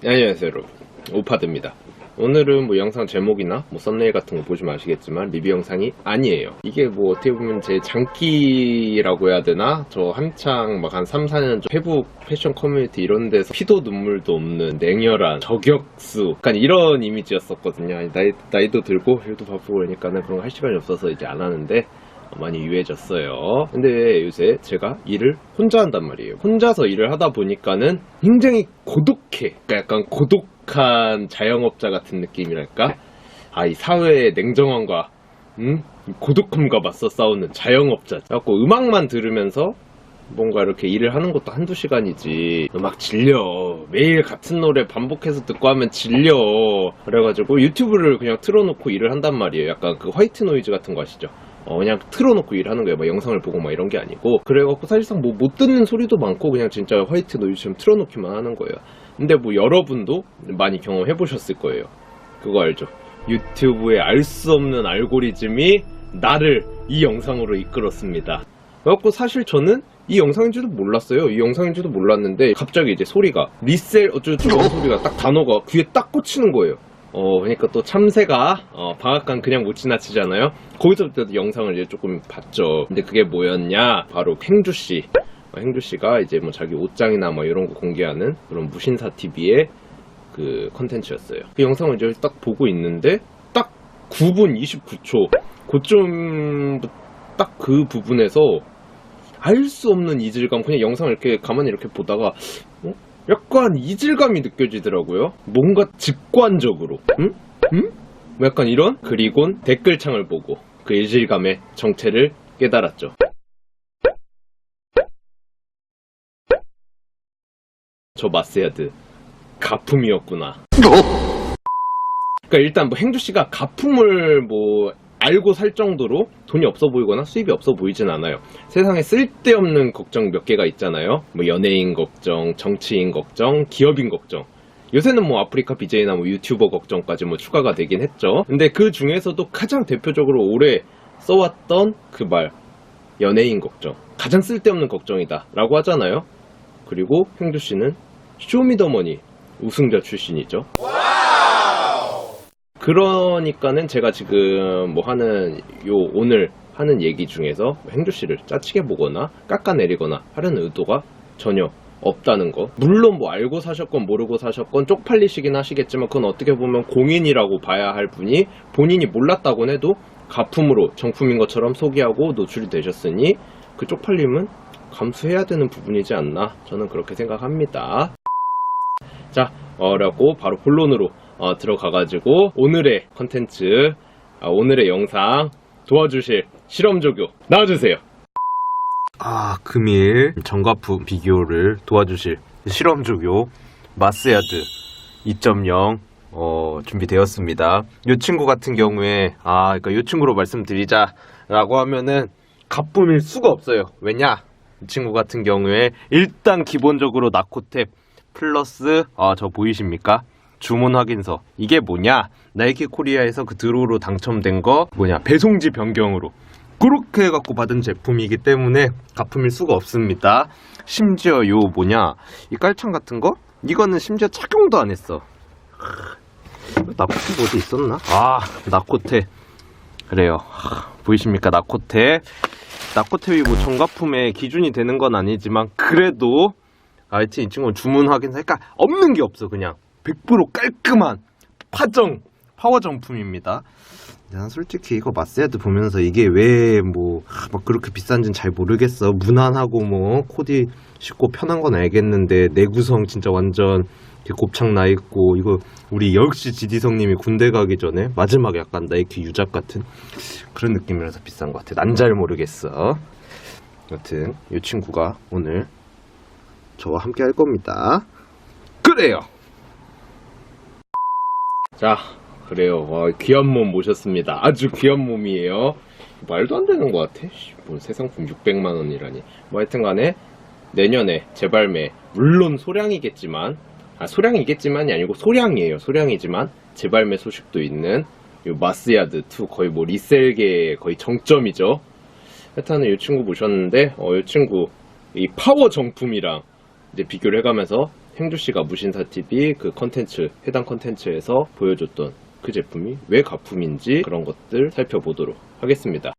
안녕하세요 여러분, 오파드입니다. 오늘은 뭐 영상 제목이나 뭐 썸네일 같은 거 보시면 아시겠지만 리뷰 영상이 아니에요. 이게 뭐 어떻게 보면 제 장기라고 해야 되나? 저 한창 막 한 3, 4년 전 페북 패션 커뮤니티 이런 데서 피도 눈물도 없는 냉혈한 저격수 약간 이런 이미지였었거든요. 나이도 들고 일도 바쁘고 그러니까는 그런 거 할 시간이 없어서 이제 안 하는데 많이 유해졌어요. 근데 요새 제가 일을 혼자 한단 말이에요. 혼자서 일을 하다 보니까는 굉장히 고독해. 그러니까 약간 고독한 자영업자 같은 느낌이랄까? 이 사회의 냉정함과 고독함과 맞서 싸우는 자영업자. 그래갖고 음악만 들으면서 뭔가 이렇게 일을 하는 것도 한두 시간이지 음악 질려. 매일 같은 노래 반복해서 듣고 하면 질려. 그래가지고 유튜브를 그냥 틀어놓고 일을 한단 말이에요. 약간 그 화이트 노이즈 같은 거 아시죠? 그냥 틀어놓고 일하는 거예요. 막 영상을 보고 막 이런 게 아니고. 그래갖고 사실상 뭐 못 듣는 소리도 많고 그냥 진짜 화이트 노이즈처럼 틀어놓기만 하는 거예요. 근데 뭐 여러분도 많이 경험해 보셨을 거예요. 그거 알죠? 유튜브에 알 수 없는 알고리즘이 나를 이 영상으로 이끌었습니다. 그래갖고 사실 저는 이 영상인지도 몰랐어요. 이 영상인지도 몰랐는데 갑자기 이제 소리가 리셀 어쩌고저쩌고 소리가 딱 단어가 귀에 딱 꽂히는 거예요. 그러니까 또 참새가 방앗간 그냥 못 지나치잖아요. 거기서부터 영상을 이제 조금 봤죠. 근데 그게 뭐였냐? 바로 행주씨. 행주씨가 이제 뭐 자기 옷장이나 뭐 이런 거 공개하는 그런 무신사 TV의 그 컨텐츠였어요. 그 영상을 이제 딱 보고 있는데 딱 9분 29초 그쯤 딱 그 부분에서 알 수 없는 이질감, 그냥 영상을 이렇게 가만히 이렇게 보다가 약간 이질감이 느껴지더라고요. 뭔가 직관적으로 뭐 약간 이런. 그리곤 댓글창을 보고 그 이질감의 정체를 깨달았죠. 저 마스야드 가품이었구나. 그러니까 일단 뭐 행주씨가 가품을 뭐 알고 살 정도로 돈이 없어 보이거나 수입이 없어 보이진 않아요. 세상에 쓸데없는 걱정 몇 개가 있잖아요. 뭐 연예인 걱정, 정치인 걱정, 기업인 걱정. 요새는 뭐 아프리카 BJ나 뭐 유튜버 걱정까지 뭐 추가가 되긴 했죠. 근데 그 중에서도 가장 대표적으로 오래 써왔던 그 말, 연예인 걱정. 가장 쓸데없는 걱정이다 라고 하잖아요. 그리고 행주씨는 쇼미더머니 우승자 출신이죠. 그러니까는 제가 지금 뭐 오늘 하는 얘기 중에서 행주씨를 짜치게 보거나 깎아내리거나 하려는 의도가 전혀 없다는 거. 물론 뭐 알고 사셨건 모르고 사셨건 쪽팔리시긴 하시겠지만 그건 어떻게 보면 공인이라고 봐야 할 분이 본인이 몰랐다곤 해도 가품으로 정품인 것처럼 소개하고 노출이 되셨으니 그 쪽팔림은 감수해야 되는 부분이지 않나, 저는 그렇게 생각합니다. 자, 그래갖고 바로 본론으로 들어가가지고 오늘의 컨텐츠, 오늘의 영상 도와주실 실험조교 나와주세요. 금일 정가품 비교를 도와주실 실험조교 마스야드 2.0 준비되었습니다. 이 친구 같은 경우에 그러니까 이 친구로 말씀드리자라고 하면은 가품일 수가 없어요. 왜냐? 이 친구 같은 경우에 일단 기본적으로 나코탭 플러스 저 보이십니까? 주문 확인서. 이게 뭐냐? 나이키 코리아에서 그 드로우로 당첨된 거 배송지 변경으로 그렇게 해갖고 받은 제품이기 때문에 가품일 수가 없습니다. 심지어 이 깔창 같은 거? 이거는 심지어 착용도 안 했어. 나코탭 어디 있었나? 나코탭. 그래요. 보이십니까? 나코탭이 뭐 정가품의 기준이 되는 건 아니지만 그래도 하여튼 이 친구는 주문 확인서 없는 게 없어. 그냥 100% 깔끔한 파워 정품입니다. 난 솔직히 이거 마스야드 보면서 이게 왜 막 그렇게 비싼지는 잘 모르겠어. 무난하고 뭐 코디 쉽고 편한 건 알겠는데 내구성 진짜 완전 곱창 나 있고, 이거 우리 역시 지디성님이 군대 가기 전에 마지막 약간 나이키 유작 같은 그런 느낌이라서 비싼 것 같아. 난 잘 모르겠어. 여튼 이 친구가 오늘 저와 함께 할 겁니다. 그래요. 자, 그래요. 귀한 몸 모셨습니다. 아주 귀한 몸이에요. 말도 안 되는 것 같아. 뭐 새상품 600만 원이라니. 뭐 하여튼간에 내년에 재발매, 물론 소량이겠지만이 아니고 소량이에요. 소량이지만 재발매 소식도 있는 요 마스야드2, 거의 뭐 리셀계의 거의 정점이죠. 하여튼 이 친구 보셨는데 이 친구 이 파워 정품이랑 이제 비교를 해가면서 행주씨가 무신사TV 그 컨텐츠, 해당 컨텐츠에서 보여줬던 그 제품이 왜 가품인지 그런 것들 살펴보도록 하겠습니다.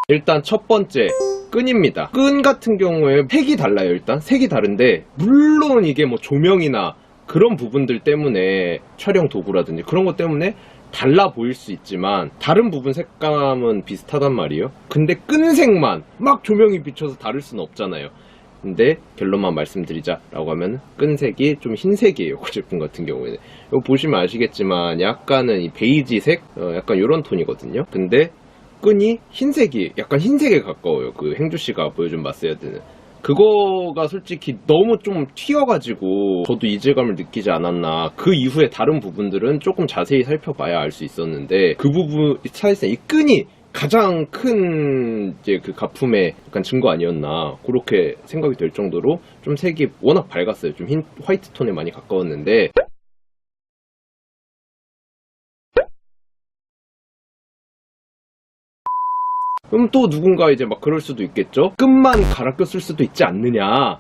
일단 첫 번째, 끈입니다. 끈 같은 경우에 색이 달라요. 일단 색이 다른데, 물론 이게 뭐 조명이나 그런 부분들 때문에, 촬영 도구라든지 그런 것 때문에 달라 보일 수 있지만 다른 부분 색감은 비슷하단 말이에요. 근데 끈색만 막 조명이 비춰서 다를 수는 없잖아요. 근데 결론만 말씀드리자라고 하면 끈색이 좀 흰색이에요. 그 제품 같은 경우에는 이거 보시면 아시겠지만 약간은 이 베이지색 약간 이런 톤이거든요. 근데 끈이 흰색이 약간 흰색에 가까워요. 그 행주씨가 보여준 마스야드는 그거가 솔직히 너무 좀 튀어가지고 저도 이질감을 느끼지 않았나. 그 이후에 다른 부분들은 조금 자세히 살펴봐야 알 수 있었는데 그 부분 사실상 이 끈이 가장 큰 이제 그 가품의 약간 증거 아니었나 그렇게 생각이 될 정도로 좀 색이 워낙 밝았어요. 좀 흰 화이트 톤에 많이 가까웠는데 그럼 또 누군가 이제 막 그럴 수도 있겠죠? 끈만 갈아 꼈을 수도 있지 않느냐.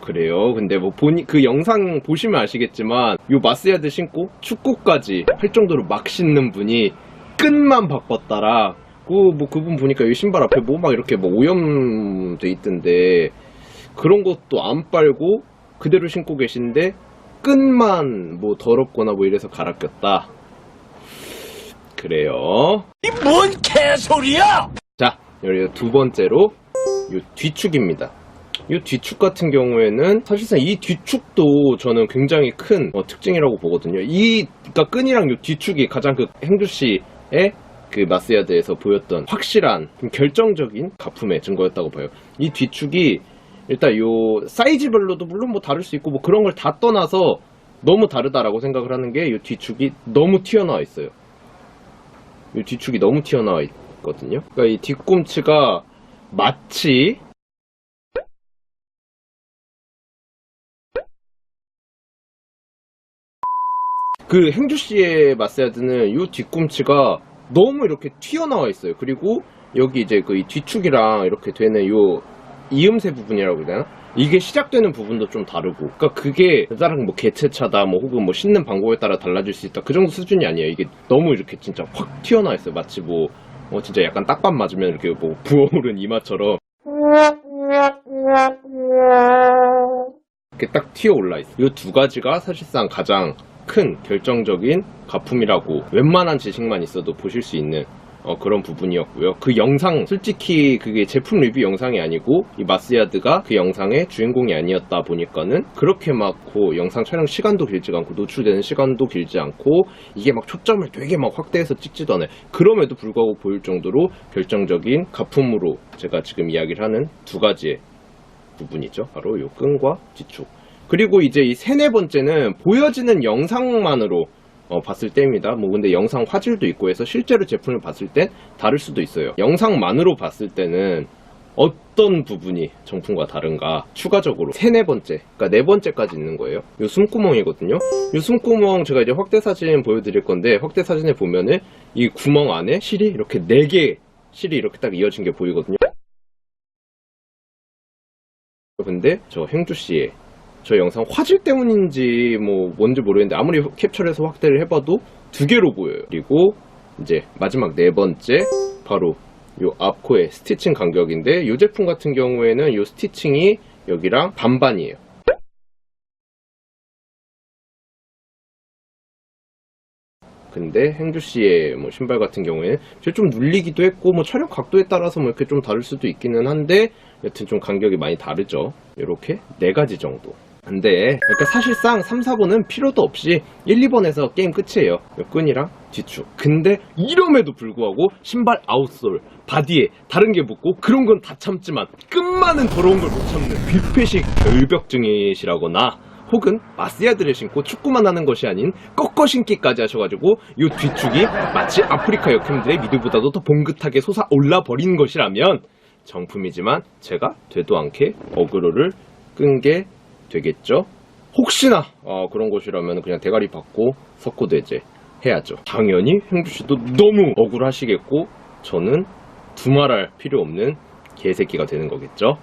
그래요. 근데 뭐 그 영상 보시면 아시겠지만 요 마스야드 신고 축구까지 할 정도로 막 신는 분이 끈만 바꿨다라. 그분 보니까 이 신발 앞에 뭐 막 이렇게 뭐 오염돼 있던데 그런 것도 안 빨고 그대로 신고 계신데 끈만 뭐 더럽거나 뭐 이래서 갈아 꼈다. 그래요. 이 뭔 개소리야! 자, 여기 두 번째로 요 뒤축입니다. 이 뒤축 같은 경우에는 사실상 이 뒤축도 저는 굉장히 큰 특징이라고 보거든요. 그러니까 끈이랑 요 뒤축이 가장 그 행주씨의 그 마스야드에서 보였던 확실한 결정적인 가품의 증거였다고 봐요. 이 뒤축이 일단 요 사이즈별로도 물론 뭐 다를 수 있고 뭐 그런 걸 다 떠나서 너무 다르다라고 생각을 하는 게 이 뒤축이 너무 튀어나와 있어요. 이 뒤축이 너무 튀어나와 있거든요. 그러니까 이 뒤꿈치가 마치 그 행주씨의 마스야드는 이 뒤꿈치가 너무 이렇게 튀어나와 있어요. 그리고 여기 이제 그 이 뒤축이랑 이렇게 되는 요 이음새 부분이라고 해야 되나? 이게 시작되는 부분도 좀 다르고, 그러니까 그게 다른 뭐 개체차다, 뭐 혹은 뭐 신는 방법에 따라 달라질 수 있다. 그 정도 수준이 아니에요. 이게 너무 이렇게 진짜 확 튀어나와 있어요. 마치 뭐 진짜 약간 딱밤 맞으면 이렇게 뭐 부어오른 이마처럼 이렇게 딱 튀어 올라 있어요. 이 두 가지가 사실상 가장 큰 결정적인 가품이라고 웬만한 지식만 있어도 보실 수 있는 그런 부분이었고요. 그 영상 솔직히 그게 제품 리뷰 영상이 아니고 이 마스야드가 그 영상의 주인공이 아니었다 보니까는 그렇게 막 영상 촬영 시간도 길지 않고 노출되는 시간도 길지 않고 이게 막 초점을 되게 막 확대해서 찍지도 않아요. 그럼에도 불구하고 보일 정도로 결정적인 가품으로 제가 지금 이야기를 하는 두 가지의 부분이죠. 바로 요 끈과 뒤축. 그리고 이제 이 세네 번째는 보여지는 영상만으로 봤을 때입니다. 뭐 근데 영상 화질도 있고 해서 실제로 제품을 봤을 땐 다를 수도 있어요. 영상만으로 봤을 때는 어떤 부분이 정품과 다른가 추가적으로 세네 번째, 그러니까 네 번째까지 있는 거예요. 요 숨구멍이거든요. 요 숨구멍 제가 이제 확대 사진 보여드릴 건데 확대 사진에 보면은 이 구멍 안에 실이 이렇게 4개 실이 이렇게 딱 이어진 게 보이거든요. 근데 저 행주씨의 저 영상 화질 때문인지 뭐 뭔지 모르겠는데 아무리 캡처를 해서 확대를 해봐도 2개로 보여요. 그리고 이제 마지막 네 번째 바로 요 앞코의 스티칭 간격인데 이 제품 같은 경우에는 요 스티칭이 여기랑 반반이에요. 근데 행주씨의 뭐 신발 같은 경우에는 좀 눌리기도 했고 뭐 촬영 각도에 따라서 뭐 이렇게 좀 다를 수도 있기는 한데 여튼 좀 간격이 많이 다르죠. 이렇게 4가지 정도. 근데 그러니까 사실상 3, 4번은 필요도 없이 1, 2번에서 게임 끝이에요. 끈이랑 뒤축. 근데 이럼에도 불구하고 신발 아웃솔, 바디에 다른 게 붙고 그런 건 다 참지만 끈만은 더러운 걸 못 참는 뷔페식 결벽증이시라거나 혹은 마스야드를 신고 축구만 하는 것이 아닌 꺾어 신기까지 하셔가지고 이 뒤축이 마치 아프리카 여캠들의 미드보다도 더 봉긋하게 솟아올라 버린 것이라면 정품이지만 제가 되도 않게 어그로를 끈 게 되겠죠. 혹시나 그런 것이라면 그냥 대가리 받고 석고대제 해야죠. 당연히 행주씨도 너무 억울하시겠고 저는 두말할 필요 없는 개새끼가 되는 거겠죠.